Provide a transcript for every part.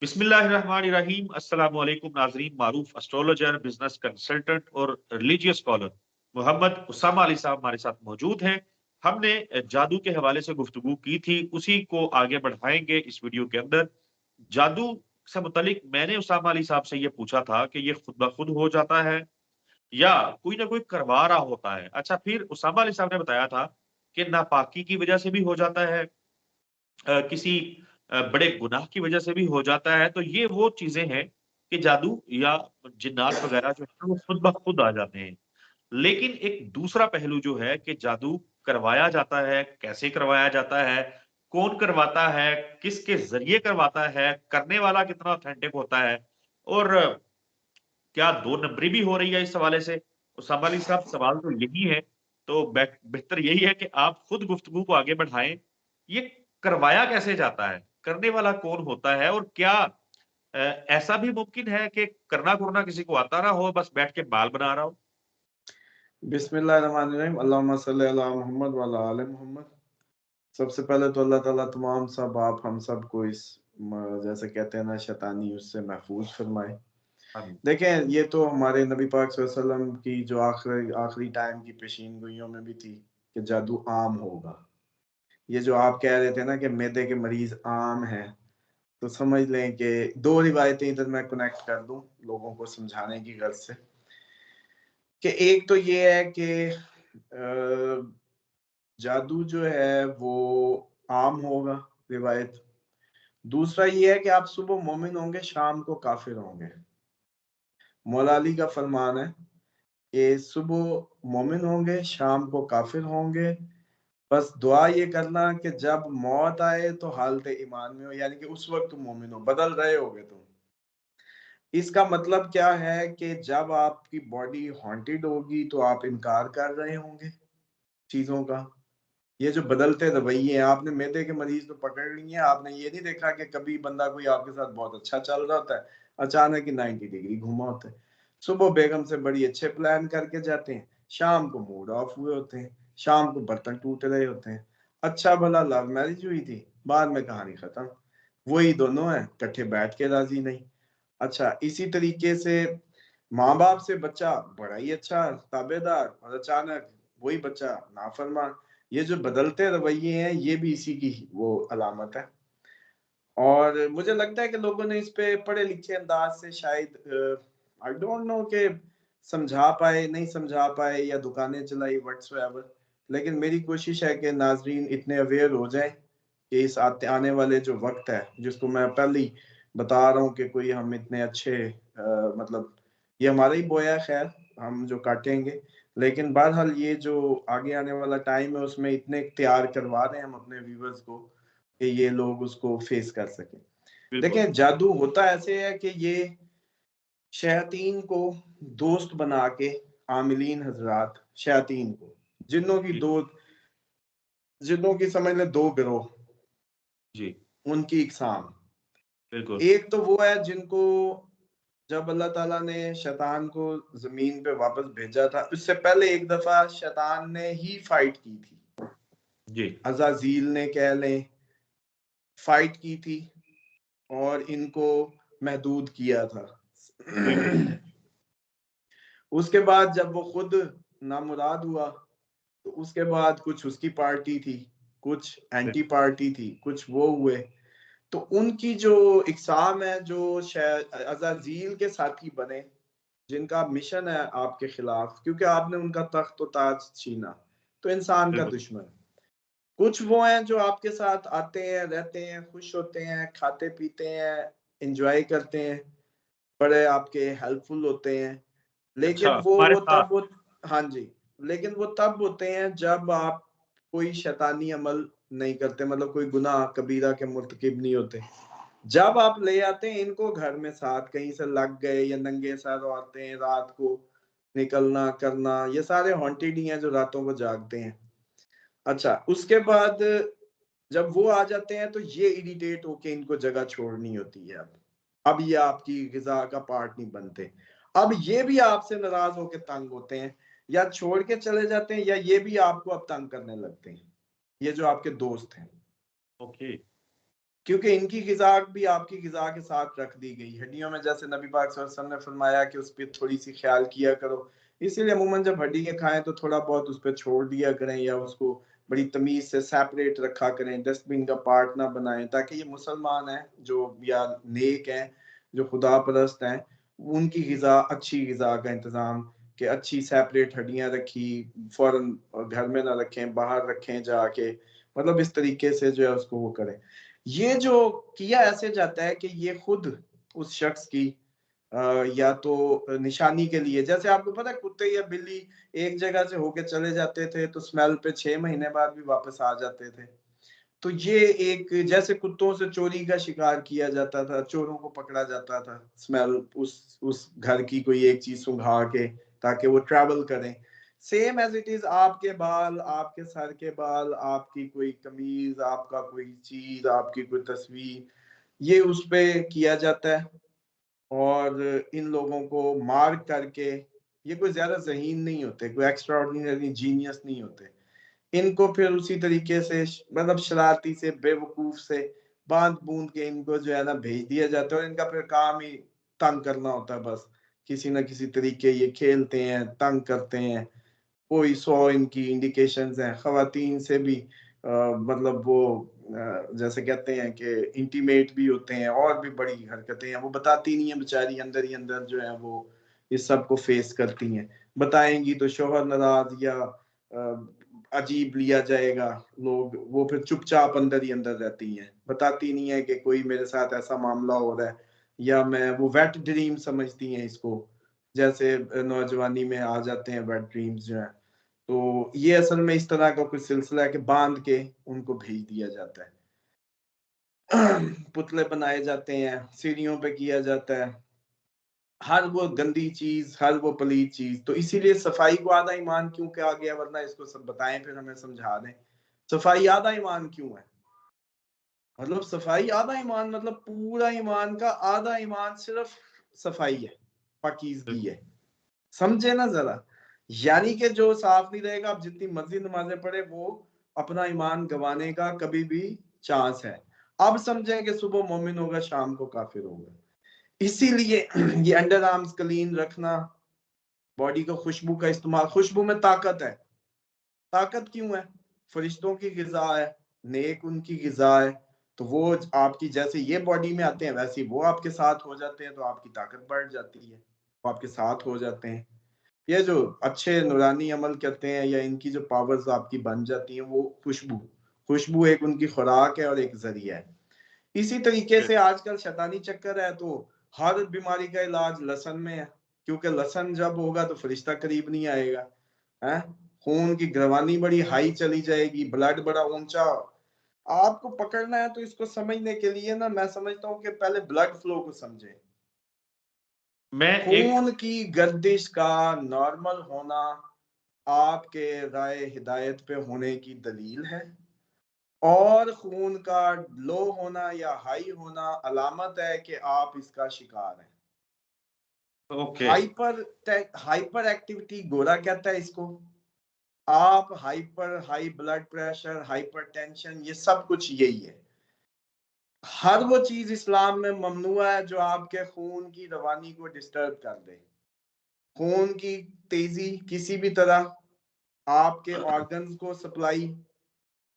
बिस्मिल्लाहिर्रहमानिर्रहीम। अस्सलामु अलैकुम नाजरीन। मारूफ एस्ट्रोलॉजर, बिजनेस कंसल्टेंट और रिलीजियस स्कॉलर मोहम्मद उसामा अली साहब हमारे साथ मौजूद हैं। हमने जादू के हवाले से गुफ्तगू की थी, उसी को आगे बढ़ाएंगे इस वीडियो के अंदर। जादू से मुतालिक मैंने उसामा अली साहब से ये पूछा था कि ये खुद ब खुद हो जाता है या कोई ना कोई करवा रहा होता है। अच्छा, फिर उसामा अली साहब ने बताया था कि नापाकी की वजह से भी हो जाता है, किसी बड़े गुनाह की वजह से भी हो जाता है। तो ये वो चीजें हैं कि जादू या जिन्नात वगैरह जो है वो खुद ब खुद आ जाते हैं। लेकिन एक दूसरा पहलू जो है कि जादू करवाया जाता है, कैसे करवाया जाता है, कौन करवाता है, किसके जरिए करवाता है, करने वाला कितना ऑथेंटिक होता है, और क्या दो नंबरी भी हो रही है इस हवाले से। उसामा अली साहब, सवाल तो यही है। तो बेहतर यही है कि आप खुद गुफ्तगू को आगे बढ़ाएं। ये करवाया कैसे जाता है, करने वाला कौन होता है, और क्या ऐसा भी मुमकिन है कि करना कुरना किसी को आता ना हो, बस बैठ के बाल बना रहा हो। बिस्मिल्लाहिर्रहमानिर्रहीम। अल्लाहुम्मा सल्ली अला मोहम्मद व अला आले मोहम्मद। सबसे पहले तो अल्लाह ताला तमाम सब आप हम सब को इस जैसे कहते हैं ना शैतानी उससे महफूज फरमाए। हाँ। देखें, ये तो हमारे नबी पाक सल्लल्लाहु अलैहि वसल्लम की जो आखिरी आखिरी टाइम की पेशीन गोइयों में भी थी कि जादू आम होगा। ये जो आप कह रहे थे ना कि मैदे के मरीज आम हैं, तो समझ लें कि दो रिवायतें इधर मैं कनेक्ट कर दूं लोगों को समझाने की गर्ज से कि एक तो ये है कि जादू जो है वो आम होगा, रिवायत। दूसरा ये है कि आप सुबह मोमिन होंगे, शाम को काफिर होंगे। मौला अली का फरमान है कि सुबह मोमिन होंगे, शाम को काफिर होंगे। बस दुआ ये करना कि जब मौत आए तो हालत ईमान में हो, यानी कि उस वक्त तुम मोमिन हो, बदल रहे होगे तुम। इसका मतलब क्या है कि जब आपकी बॉडी हॉन्टेड होगी तो आप इनकार कर रहे होंगे चीजों का। ये जो बदलते रवैये हैं, आपने मैदे के मरीज तो पकड़ लिए हैं, आपने ये नहीं देखा कि कभी बंदा कोई आपके साथ बहुत अच्छा चल रहा होता है, अचानक ही 90 डिग्री घुमा होता है। सुबह बेगम से बड़ी अच्छे प्लान करके जाते हैं, शाम को मूड ऑफ हुए होते हैं, शाम को बर्तन टूट रहे होते हैं। अच्छा भला लव मैरिज हुई थी, बाद में कहानी खत्म। वही दोनों हैं, इकट्ठे बैठ के राजी नहीं। अच्छा, इसी तरीके से माँ बाप से बच्चा बड़ा ही अच्छा ताबेदार, और अचानक वही बच्चा नाफरमान। ये जो बदलते रवैये हैं, ये भी इसी की वो अलामत है। और मुझे लगता है कि लोगों ने इस पे पढ़े लिखे अंदाज से शायद आई डोंट नो कि समझा पाए, नहीं समझा पाए, या दुकानें चलाई व्हाट्सएवर। लेकिन मेरी कोशिश है कि नाजरीन इतने अवेयर हो जाएं कि इस आने वाले जो वक्त है, जिसको मैं पहले ही बता रहा हूँ कि कोई हम इतने अच्छे मतलब ये हमारा ही बोया है, खैर हम जो काटेंगे। लेकिन बहरहाल ये जो आगे आने वाला टाइम है उसमें इतने तैयार करवा रहे हैं हम अपने व्यूवर्स को कि ये लोग उसको फेस कर सकें। बिल्कुल। देखिए, जादू होता ऐसे है कि ये शयातीन को दोस्त बना के, आमिलीन हजरात, शयातीन को, जिन्नों की जी। दो, जिन्नों की समझ ले दो गिरोह, जी। उनकी इकसाम। बिल्कुल। एक तो वो है जिनको जब अल्लाह ताला ने शैतान को जमीन पे वापस भेजा था, उससे पहले एक दफा शैतान ने ही फाइट की थी, जी। अजाजील ने कह लें, फाइट की थी और इनको महदूद किया था। बिल्कुल। उसके बाद जब वो खुद नामुराद हुआ, तो उसके बाद कुछ उसकी पार्टी थी, कुछ एंटी बिल्कुल। पार्टी थी, कुछ वो हुए। तो उनकी जो इकसाम है, जो शायद अजाजील के साथी बने, जिनका मिशन है आपके खिलाफ, क्योंकि आपने उनका तख्त और ताज छीना, तो इंसान का बिल्कुल। दुश्मन। कुछ वो हैं जो आपके साथ आते हैं, रहते हैं, खुश होते हैं, खाते पीते हैं, एंजॉय करते हैं, बड़े आपके हेल्पफुल होते हैं। अच्छा, लेकिन हमारे साथ। वो हाँ जी, लेकिन वो तब होते हैं जब आप कोई शैतानी अमल नहीं करते, मतलब कोई गुनाह कबीरा के मुर्तकिब नहीं होते। जब आप ले आते हैं इनको घर में साथ, कहीं से लग गए या नंगे सर आते हैं रात को, निकलना करना, ये सारे हॉन्टेड ही हैं जो रातों को जागते हैं। अच्छा, उसके बाद जब वो आ जाते हैं तो ये इरिटेट होके इनको जगह छोड़नी होती है। अब ये आपकी गिजा का पार्ट नहीं बनते। अब ये भी आपसे नाराज होकर तंग होते हैं, या छोड़ के चले जाते हैं, या ये भी आपको अब तंग करने लगते हैं, ये जो आपके दोस्त हैं। ओके। क्योंकि इनकी ग़िज़ा भी आपकी ग़िज़ा के साथ रख दी गई। हड्डियों में जैसे नबी पाक सल्लल्लाहु अलैहि वसल्लम ने फरमाया कि उस पे थोड़ी सी ख्याल किया करो, इसीलिए अमूमन जब हड्डियाँ खाएं तो थोड़ा बहुत उस पर छोड़ दिया करें या उसको बड़ी तमीज से सेपरेट रखा करें, डस्टबिन का पार्ट ना बनाएं, ताकि ये मुसलमान हैं जो या नेक हैं जो खुदा परस्त हैं, उनकी ग़िज़ा अच्छी ग़िज़ा का इंतज़ाम कि अच्छी सेपरेट हड्डियाँ रखी, फौरन घर में ना रखें, बाहर रखें जाके, मतलब इस तरीके से जो है उसको वो करें। ये जो किया ऐसे जाता है कि ये खुद उस शख्स की या तो निशानी के लिए, जैसे आपको पता है कुत्ते या बिल्ली एक जगह से होके चले जाते थे तो स्मेल पे 6 महीने बाद भी वापस आ जाते थे। तो ये एक जैसे कुत्तों से चोरी का शिकार किया जाता था, चोरों को पकड़ा जाता था, स्मेल उस घर की कोई एक चीज सुंघा के ताकि वो ट्रैवल करें। सेम एज इट इज आपके बाल, आपके सर के बाल, आपकी कोई कमीज, आपका कोई चीज, आपकी कोई तस्वीर, ये उस पे किया जाता है और इन लोगों को मार्क करके, ये कोई ज्यादा ज़हीन नहीं होते, कोई एक्स्ट्रा ऑर्डिनरी जीनियस नहीं होते, इनको फिर उसी तरीके से मतलब शरारती से बेवकूफ से बांध बूंद के इनको जो है ना भेज दिया जाता है और इनका फिर काम ही तंग करना होता है। बस किसी ना किसी तरीके ये खेलते हैं, तंग करते हैं, कोई 100 इनकी इंडिकेशंस हैं। खवातीन से भी मतलब वो जैसे कहते हैं कि इंटीमेट भी होते हैं और भी बड़ी हरकतें हैं, वो बताती नहीं है बेचारी, अंदर ही अंदर जो है वो इस सब को फेस करती हैं। बताएंगी तो शोहर नाराज या अजीब लिया जाएगा, लोग वो फिर चुपचाप अंदर ही अंदर रहती हैं, बताती नहीं है कि कोई मेरे साथ ऐसा मामला हो रहा है, या मैं वो वेट ड्रीम समझती हैं इसको, जैसे नौजवानी में आ जाते हैं वेट ड्रीम्स जो है। तो ये असल में इस तरह का कुछ सिलसिला है कि बांध के उनको भेज दिया जाता है। पुतले बनाए जाते हैं, सीढ़ियों पे किया जाता है, हर वो गंदी चीज, हर वो पलीत चीज। तो इसीलिए सफाई को आधा ईमान क्यों कहा गया, वरना इसको सब बताएं फिर हमें समझा दें। सफाई आधा ईमान क्यों है? मतलब सफाई आधा ईमान, मतलब पूरा ईमान का आधा ईमान सिर्फ सफाई है, पाकीज़गी है। समझे ना जरा, यानी कि जो साफ नहीं रहेगा, आप जितनी मर्जी नमाजें पढ़े, वो अपना ईमान गंवाने का कभी भी चांस है। अब समझें कि सुबह मोमिन होगा, शाम को काफिर होगा। इसीलिए ये अंडर आर्म्स क्लीन रखना, बॉडी को खुशबू का इस्तेमाल, खुशबू में ताकत है। ताकत क्यों है? फरिश्तों की ग़िज़ा है, नेक उनकी ग़िज़ा है, तो वो आपकी जैसे ये बॉडी में आते हैं वैसे ही वो आपके साथ हो जाते हैं, तो आपकी ताकत बढ़ जाती है, वो आपके साथ हो जाते हैं। ये जो अच्छे नूरानी अमल करते हैं या इनकी जो पावर्स आपकी बन जाती हैं, वो खुशबू, खुशबू एक उनकी खुराक है और एक जरिया है। इसी तरीके से आजकल शैतानी चक्कर है, तो हर बीमारी का इलाज लहसुन में है, क्योंकि लहसुन जब होगा तो फरिश्ता करीब नहीं आएगा है। खून की रवानी बड़ी हाई चली जाएगी, ब्लड बड़ा ऊंचा। आपको पकड़ना है तो इसको समझने के लिए ना, मैं समझता हूँ कि पहले ब्लड फ्लो को समझे। मैं एक खून की गर्दिश का नॉर्मल होना आपके राय हिदायत पे होने की दलील है, और खून का लो होना या हाई होना अलामत है कि आप इसका शिकार हैं। ओके हाइपर एक्टिविटी गोरा कहता है इसको। आप high blood pressure, hyper tension, ये सब कुछ यही है। हर वो चीज इस्लाम में ममनुआ है जो आपके खून की रवानी को डिस्टर्ब कर दे। खून की तेजी किसी भी तरह आपके ऑर्गन्स को सप्लाई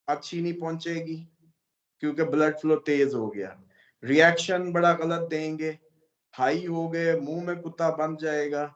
अच्छी नहीं पहुंचेगी, क्योंकि ब्लड फ्लो तेज हो गया, रिएक्शन बड़ा गलत देंगे, हाई हो गए, मुंह में कुत्ता बन जाएगा।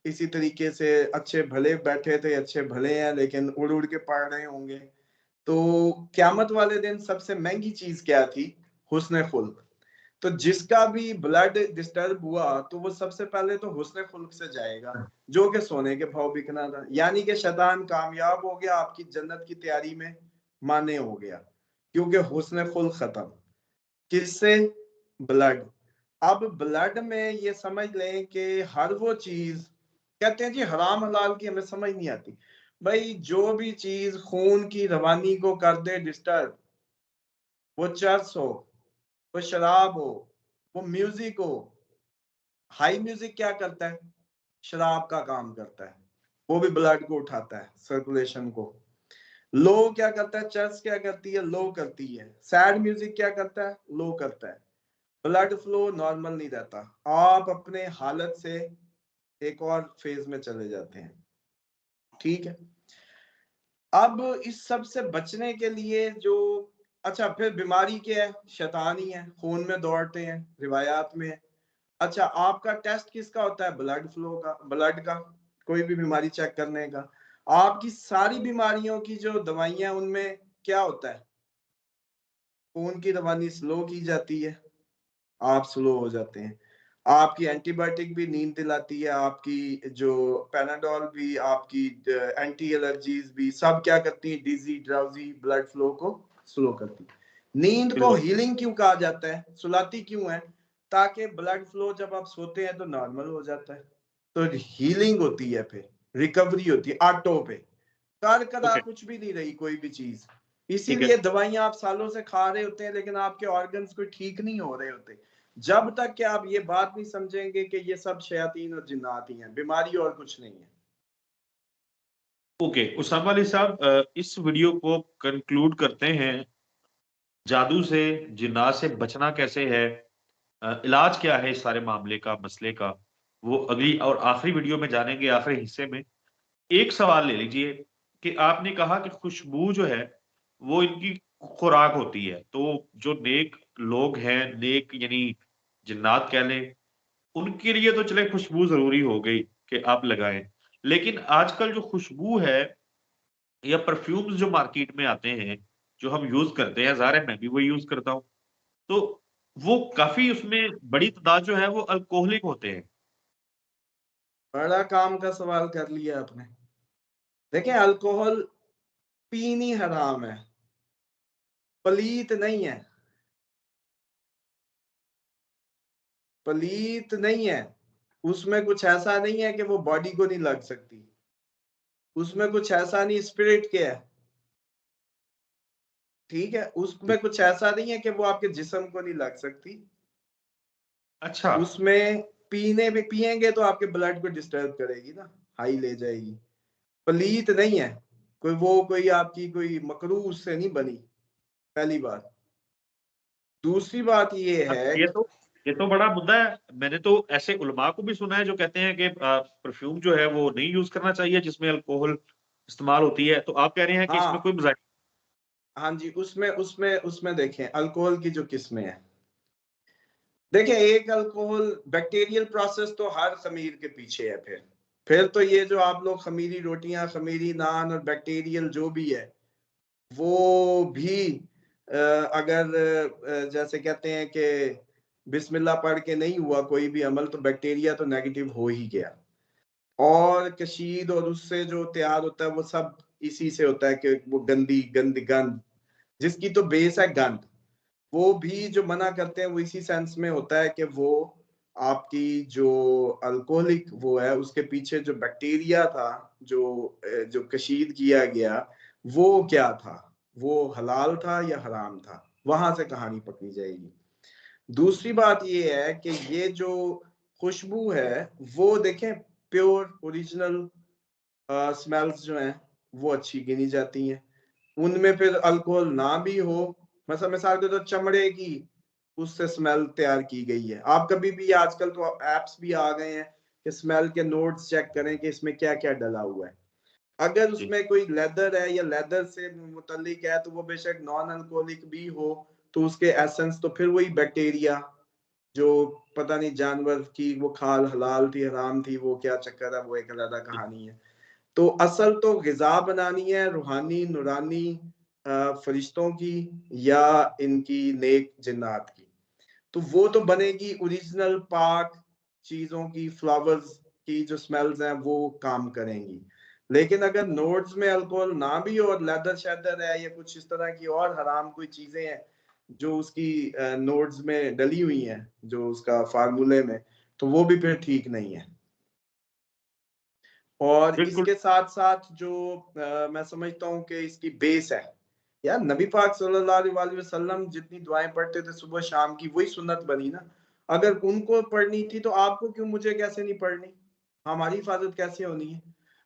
इसी तरीके से अच्छे भले बैठे थे, अच्छे भले हैं, लेकिन उड़ उड़ के पड़ रहे होंगे। तो क्यामत वाले दिन सबसे महंगी चीज क्या थी? हुस्न खुल्क। तो जिसका भी ब्लड डिस्टर्ब हुआ तो वो सबसे पहले तो हुस्न खुल्क से जाएगा, जो कि सोने के भाव बिकना था। यानी कि शैतान कामयाब हो गया, आपकी जन्नत की तैयारी में माने हो गया, क्योंकि हुस्न खुल्क खत्म। किससे? ब्लड। अब ब्लड में ये समझ लें कि हर वो चीज, कहते हैं जी हराम हलाल की हमें समझ नहीं आती। भाई जो भी चीज खून की रवानी को कर दे डिस्टर्ब, वो चर्च हो, वो शराब हो, वो म्यूजिक हो। हाई म्यूजिक क्या करता है? शराब का काम करता है, वो भी ब्लड को उठाता है, सर्कुलेशन को। लो क्या करता है, चर्च क्या करती है, लो करती है। सैड म्यूजिक क्या करता है, लो करता है। ब्लड फ्लो नॉर्मल नहीं रहता, आप अपने हालत से एक और फेज में चले जाते हैं। ठीक है, अब इस सब से बचने के लिए जो, अच्छा फिर बीमारी क्या है, शैतानी है, खून में दौड़ते हैं, रिवायात में है। अच्छा, आपका टेस्ट किसका होता है, ब्लड फ्लो का, ब्लड का, कोई भी बीमारी चेक करने का। आपकी सारी बीमारियों की जो दवाइयां, उनमें क्या होता है, खून की रवानी स्लो की जाती है, आप स्लो हो जाते हैं। आपकी एंटीबायोटिक भी नींद दिलाती है, आपकी जो पैनाडोल भी, आपकी एंटी एलर्जीज भी, सब क्या करती है, डिजी ड्राउजी, ब्लड फ्लो को स्लो करती है। नींद को बिल्कुल। हीलिंग क्यों कहा जाता है, सुलाती क्यों है, ताकि ब्लड फ्लो जब आप सोते हैं तो नॉर्मल हो जाता है, तो हीलिंग होती है, फिर रिकवरी होती है ऑटो पे, कर करा ओके। कुछ भी नहीं रही कोई भी चीज। ठीक है। इसीलिए दवाइयां आप सालों से खा रहे होते हैं, लेकिन आपके ऑर्गन्स कोई ठीक नहीं हो रहे होते, जब तक कि आप ये बात नहीं समझेंगे कि ये सब शयातीन और जिन्नात ही हैं, बीमारी और कुछ नहीं है। ओके उसामा अली साहब, इस वीडियो को कंक्लूड करते हैं। जादू से, जिन्नात से बचना कैसे है, इलाज क्या है इस सारे मामले का, मसले का, वो अगली और आखिरी वीडियो में जानेंगे, आखिरी हिस्से में। एक सवाल ले लीजिए कि आपने कहा कि खुशबू जो है वो इनकी खुराक होती है, तो जो नेक लोग हैं, नेक यानी जिन्नात कह लें, उनके लिए तो चले खुशबू जरूरी हो गई कि आप लगाएं। लेकिन आजकल जो खुशबू है या परफ्यूम्स जो मार्केट में आते हैं, जो हम यूज करते हैं, ज़ाहिर है मैं भी वही यूज करता हूँ, तो वो काफी उसमें बड़ी तादाद जो है वो अल्कोहलिक होते हैं। बड़ा काम का सवाल कर लिया आपने। देखें, अल्कोहल पीनी हराम है, पलीत नहीं है, पलीत नहीं है। उसमें कुछ ऐसा नहीं है कि वो बॉडी को नहीं लग सकती, उसमें कुछ ऐसा नहीं, स्पिरिट क्या है, ठीक है, उसमें कुछ ऐसा नहीं है कि वो आपके जिस्म को नहीं लग सकती। अच्छा। उसमें पीने भी पिएंगे तो आपके ब्लड को डिस्टर्ब करेगी ना, हाई ले जाएगी। पलीत नहीं है, कोई वो कोई आपकी कोई मकरूह उससे नहीं बनी, पहली बात। दूसरी बात ये अब है, ये तो बड़ा मुद्दा है। मैंने तो ऐसे उलमा को भी सुना है जो कहते हैं कि परफ्यूम जो है वो नहीं यूज करना चाहिए जिसमें अल्कोहल इस्तेमाल होती है, तो आप कह रहे हैं कि इसमें हाँ कोई मजाक। हाँ जी, उसमें उसमें उसमें देखें अल्कोहल की जो किस्में हैं। देखें, एक अल्कोहल बैक्टीरियल प्रोसेस तो हर खमीर के पीछे है। फिर तो ये जो आप लोग खमीरी रोटियां, खमीरी नान और बैक्टीरियल जो भी है, वो भी अगर जैसे कहते हैं कि बिस्मिल्लाह पढ़ के नहीं हुआ कोई भी अमल, तो बैक्टीरिया तो नेगेटिव हो ही गया। और कशीद और उससे जो तैयार होता है वो सब इसी से होता है कि वो गंदी गंद जिसकी तो बेस है गंद, वो भी जो मना करते हैं वो इसी सेंस में होता है कि वो आपकी जो अल्कोहलिक वो है, उसके पीछे जो बैक्टीरिया था, जो कशीद किया गया, वो क्या था, वो हलाल था या हराम था, वहां से कहानी पकड़ी जाएगी। दूसरी बात ये है कि ये जो खुशबू है, वो देखें प्योर ओरिजिनल स्मेल्स जो हैं वो अच्छी गिनी जाती हैं। उनमें फिर अल्कोहल ना भी हो, मतलब मिसाल के तो चमड़े की उससे स्मेल तैयार की गई है। आप कभी भी, आजकल तो एप्स भी आ गए हैं कि स्मेल के नोट्स चेक करें कि इसमें क्या क्या डला हुआ है। अगर जी। उसमें कोई लेदर है या लेदर से मुतल्लिक है, तो वो बेशक नॉन अल्कोहलिक भी हो, तो उसके एसेंस तो फिर वही बैक्टीरिया, जो पता नहीं जानवर की वो खाल हलाल थी हराम थी, वो क्या चक्कर है, वो एक अलग कहानी है। तो असल तो ग़िज़ा बनानी है रूहानी नूरानी फरिश्तों की या इनकी नेक जिन्नात की, तो वो तो बनेगी ओरिजिनल पाक चीजों की, फ्लावर्स की जो स्मेल्स हैं वो काम करेंगी। लेकिन अगर नोट्स में अल्कोहल ना भी हो और लेदर शेदर है या कुछ इस तरह की और हराम कोई चीजें हैं जो उसकी नोट्स में डली हुई हैं, जो उसका फार्मूले में, तो वो भी फिर ठीक नहीं है। और बिल्कुल। इसके साथ साथ जो मैं समझता हूँ कि इसकी बेस है, यार नबी पाक सल्लल्लाहु अलैहि वसल्लम जितनी दुआएं पढ़ते थे सुबह शाम की, वही सुन्नत बनी ना। अगर उनको पढ़नी थी तो आपको क्यों, मुझे कैसे नहीं पढ़नी, हमारी हिफाजत कैसे होनी है।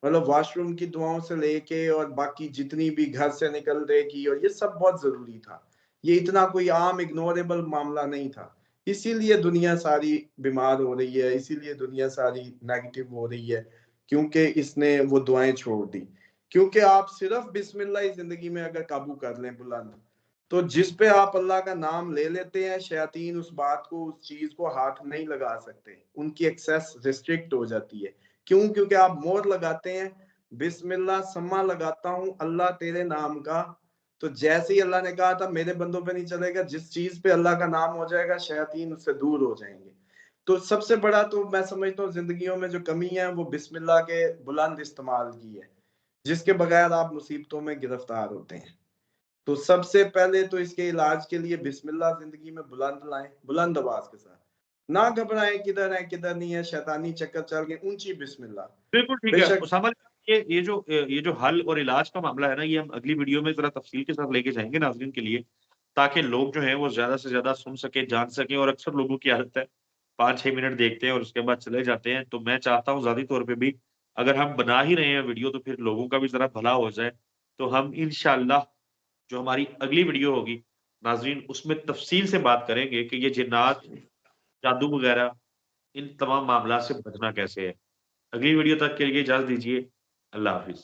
मतलब वॉशरूम की दुआओं से लेके और बाकी जितनी भी घर से निकलने की, और ये सब बहुत जरूरी था। ये इतना कोई आम इग्नोरेबल मामला नहीं था। इसीलिए दुनिया सारी बीमार हो रही है, इसीलिए दुनिया सारी नेगेटिव हो रही है, क्योंकि इसने वो दुआएं छोड़ दी। क्योंकि आप सिर्फ बिस्मिल्लाह ही जिंदगी में अगर काबू कर लें बुलंद, तो जिस पे आप अल्लाह का नाम ले लेते हैं, शैतान उस बात को, उस चीज को हाथ नहीं लगा सकते, उनकी एक्सेस रिस्ट्रिक्ट हो जाती है। क्यों? क्योंकि आप मोहर लगाते हैं, बिस्मिल्लाह सम्मा लगाता हूं अल्लाह तेरे नाम का। तो जैसे ही अल्लाह ने कहा था मेरे बंदों पे नहीं चलेगा, जिस चीज पे अल्लाह का नाम हो जाएगा शैतान उससे दूर हो जाएंगे। तो सबसे बड़ा तो मैं समझता हूँ जिंदगियों में जो कमी है वो बिस्मिल्लाह के बुलंद इस्तेमाल की है, जिसके बगैर आप मुसीबतों में गिरफ्तार होते हैं। तो सबसे पहले तो इसके इलाज के लिए बिस्मिल्लाह जिंदगी में बुलंद लाएं, बुलंद आवाज के साथ। ना घबराएं किधर है किधर नहीं है, शैतानी चक्कर चल गए, ऊंची बिस्मिल्लाह। बिल्कुल ठीक है। बेशक उसामा, ये जो हल और इलाज का मामला है ना, ये हम अगली वीडियो में ज़रा तफ़सील के साथ लेके जाएँगे नाज़रीन के लिए, ताकि लोग जो हैं वो ज़्यादा से ज़्यादा सुन सकें, जान सकें। और अक्सर लोगों की आदत है 5-6 मिनट देखते हैं और उसके बाद चले जाते हैं। तो मैं चाहता हूँ ज़ाती तौर पे भी, अगर हम बना ही रहे हैं वीडियो, तो फिर लोगों का भी ज़रा भला हो जाए। तो हम इंशाअल्लाह जो हमारी अगली वीडियो होगी नाज़रीन, उसमें तफ़सील से बात करेंगे कि ये जिन्नात, जादू वग़ैरह, इन तमाम मामलात से बचना कैसे है। अगली वीडियो तक के लिए इजाज़त दीजिए। अल्लाह हाफ़िज़।